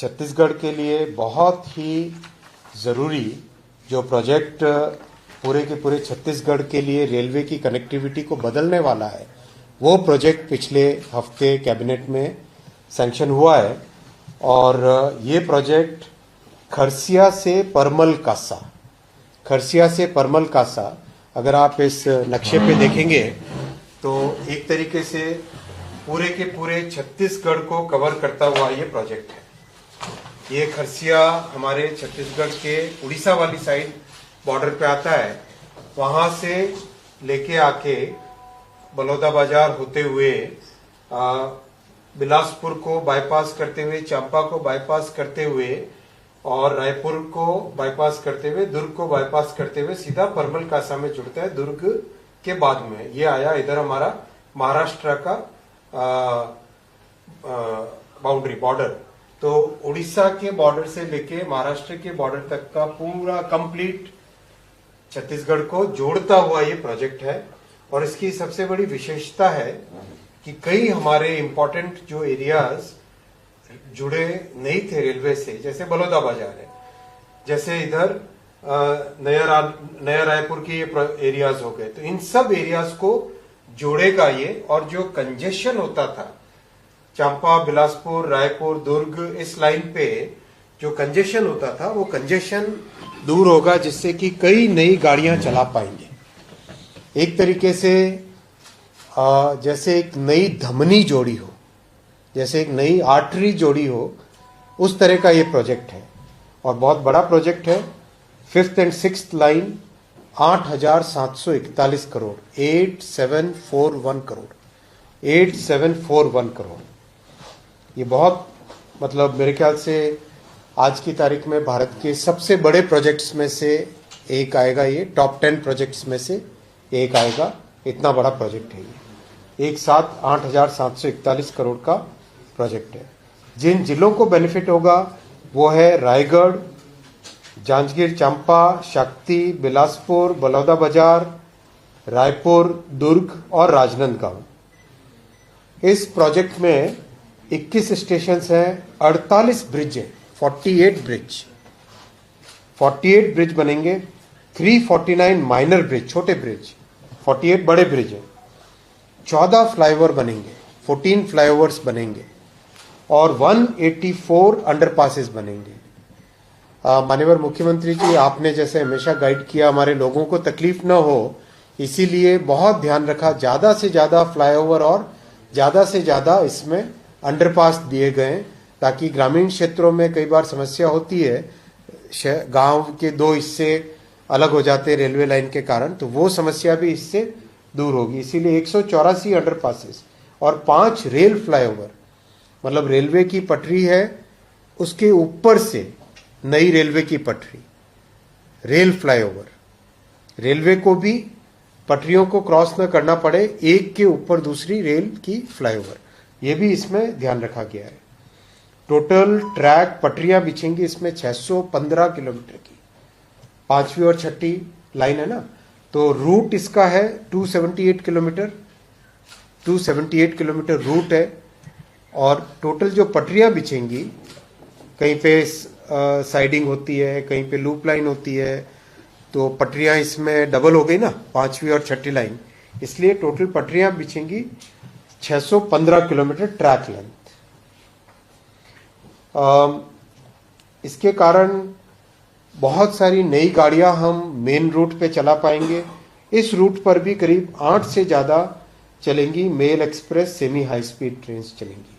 छत्तीसगढ़ के लिए बहुत ही ज़रूरी जो प्रोजेक्ट पूरे के पूरे छत्तीसगढ़ के लिए रेलवे की कनेक्टिविटी को बदलने वाला है, वो प्रोजेक्ट पिछले हफ्ते कैबिनेट में सैंक्शन हुआ है। और ये प्रोजेक्ट खरसिया से परमल कासा, अगर आप इस नक्शे पे देखेंगे तो एक तरीके से पूरे के पूरे छत्तीसगढ़ को कवर करता हुआ ये प्रोजेक्ट है। ये खरसिया हमारे छत्तीसगढ़ के उड़ीसा वाली साइड बॉर्डर पे आता है, वहां से लेके आके बलौदाबाजार होते हुए बिलासपुर को बाईपास करते हुए, चांपा को बाईपास करते हुए और रायपुर को बाईपास करते हुए, दुर्ग को बाईपास करते हुए सीधा परमल कासा में जुड़ता है। दुर्ग के बाद में ये आया इधर हमारा महाराष्ट्र का बाउंड्री बॉर्डर। तो उड़ीसा के बॉर्डर से लेके महाराष्ट्र के बॉर्डर तक का पूरा कंप्लीट छत्तीसगढ़ को जोड़ता हुआ ये प्रोजेक्ट है। और इसकी सबसे बड़ी विशेषता है कि कई हमारे इंपॉर्टेंट जो एरियाज जुड़े नहीं थे रेलवे से, जैसे बलौदाबाजार है, जैसे इधर नया रायपुर के ये एरियाज हो गए, तो इन सब एरियाज को जोड़ेगा ये। और जो कंजेशन होता था चांपा, बिलासपुर, रायपुर, दुर्ग, इस लाइन पे जो कंजेशन होता था वो कंजेशन दूर होगा, जिससे कि कई नई गाड़ियां चला पाएंगे। एक तरीके से जैसे एक नई धमनी जोड़ी हो, जैसे एक नई आर्टरी जोड़ी हो, उस तरह का ये प्रोजेक्ट है और बहुत बड़ा प्रोजेक्ट है। 5th and 6th line 8,741 crore, 8741 crore. ये बहुत मतलब मेरे ख्याल से आज की तारीख में भारत के सबसे बड़े प्रोजेक्ट्स में से एक आएगा। ये टॉप 10 प्रोजेक्ट्स में से एक आएगा, इतना बड़ा प्रोजेक्ट है ये। एक साथ 8,741 करोड़ का प्रोजेक्ट है। जिन जिलों को बेनिफिट होगा वो है रायगढ़, जांजगीर चांपा, शक्ति, बिलासपुर, बलौदाबाजार, रायपुर, दुर्ग और राजनांदगांव। इस प्रोजेक्ट में 21 स्टेशन हैं, 48 ब्रिज है, 48 ब्रिज बनेंगे, 349 माइनर ब्रिज, छोटे ब्रिज, 48 बड़े ब्रिज है, 14 फ्लाईओवर बनेंगे, 14 फ्लाईओवर्स बनेंगे और 184 अंडरपासेस बनेंगे। माननीय मुख्यमंत्री जी, आपने जैसे हमेशा गाइड किया हमारे लोगों को तकलीफ न हो, इसीलिए बहुत ध्यान रखा, ज्यादा से ज्यादा फ्लाईओवर और ज्यादा से ज्यादा इसमें अंडरपास दिए गए, ताकि ग्रामीण क्षेत्रों में कई बार समस्या होती है, गांव के दो हिस्से अलग हो जाते हैं रेलवे लाइन के कारण, तो वो समस्या भी इससे दूर होगी। इसीलिए 184 अंडरपासेस और 5 रेल फ्लाईओवर, मतलब रेलवे की पटरी है उसके ऊपर से नई रेलवे की पटरी, रेल फ्लाईओवर, रेलवे को भी पटरियों को क्रॉस न करना पड़े, एक के ऊपर दूसरी रेल की फ्लाईओवर, ये भी इसमें ध्यान रखा गया है। टोटल ट्रैक पटरियां बिछेंगी इसमें 615 किलोमीटर की, 5वीं और 6ठी लाइन है ना, तो रूट इसका है 278 किलोमीटर रूट है। और टोटल जो पटरियां बिछेंगी, कहीं पे साइडिंग होती है, कहीं पे लूप लाइन होती है, तो पटरियां इसमें डबल हो गई ना, 5वीं और 6ठी लाइन, इसलिए टोटल पटरियां बिछेंगी 615 किलोमीटर ट्रैक लेंथ। इसके कारण बहुत सारी नई गाड़ियां हम मेन रूट पे चला पाएंगे। इस रूट पर भी करीब 8 से ज्यादा चलेंगी mail express semi high speed train चलेंगी।